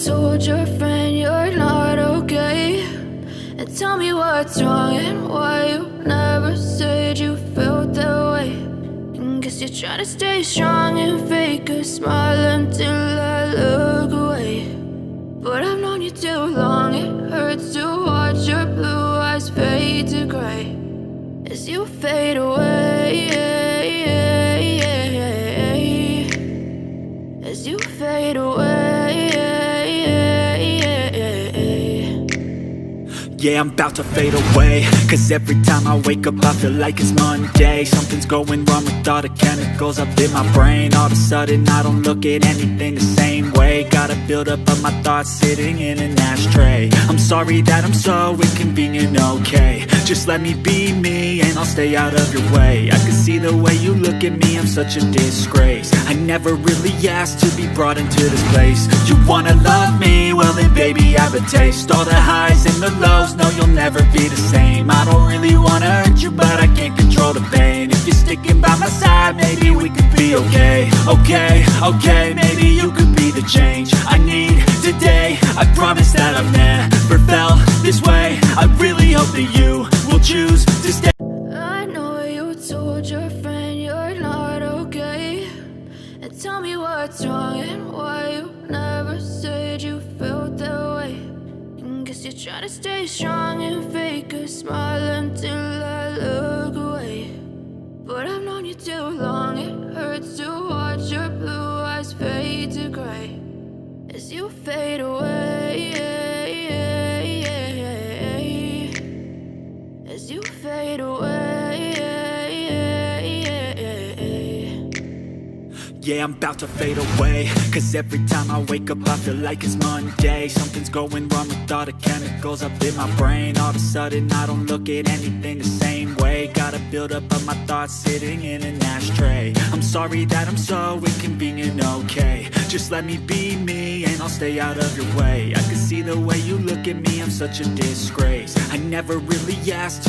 told your friend you're not okay, and tell me what's wrong and why you never said you felt that way. And guess you're trying to stay strong and fake a smile until I look away. But I've known you too long, it hurts to watch your blue eyes fade to gray as you fade away, as you fade away. Yeah, I'm about to fade away, cause every time I wake up I feel like it's Monday. Something's going wrong with all the chemicals up in my brain. All of a sudden I don't look at anything the same way. Got a buildup of my thoughts sitting in an ashtray. I'm sorry that I'm so inconvenient, okay. Just let me be me and I'll stay out of your way. I can see the way you look at me, I'm such a disgrace. I never really asked to be brought into this place. You wanna love me? Well then baby I have a taste. All the highs and the lows, no you'll never be the same. I don't really wanna hurt you but I can't control the pain. If you're sticking by my side maybe we could be okay. Okay, maybe you could be the change I need today. I promise that I've never felt this way. I really hope that you will choose to stay. I know you told your friend you're not okay, and tell me what's wrong and why you never said you felt that way. And guess you're trying to stay strong and fake a smile until I look away. But I've known you too long, it hurts to watch your blue eyes fade to gray as you fade away, as you fade away. Yeah, I'm about to fade away, cause every time I wake up I feel like it's Monday. Something's going wrong with all the chemicals up in my brain. All of a sudden I don't look at anything the same way. Got a buildup of my thoughts sitting in an ashtray. I'm sorry that I'm so inconvenient, okay. Just let me be me and I'll stay out of your way. I can see the way you look at me, I'm such a disgrace. I never really asked to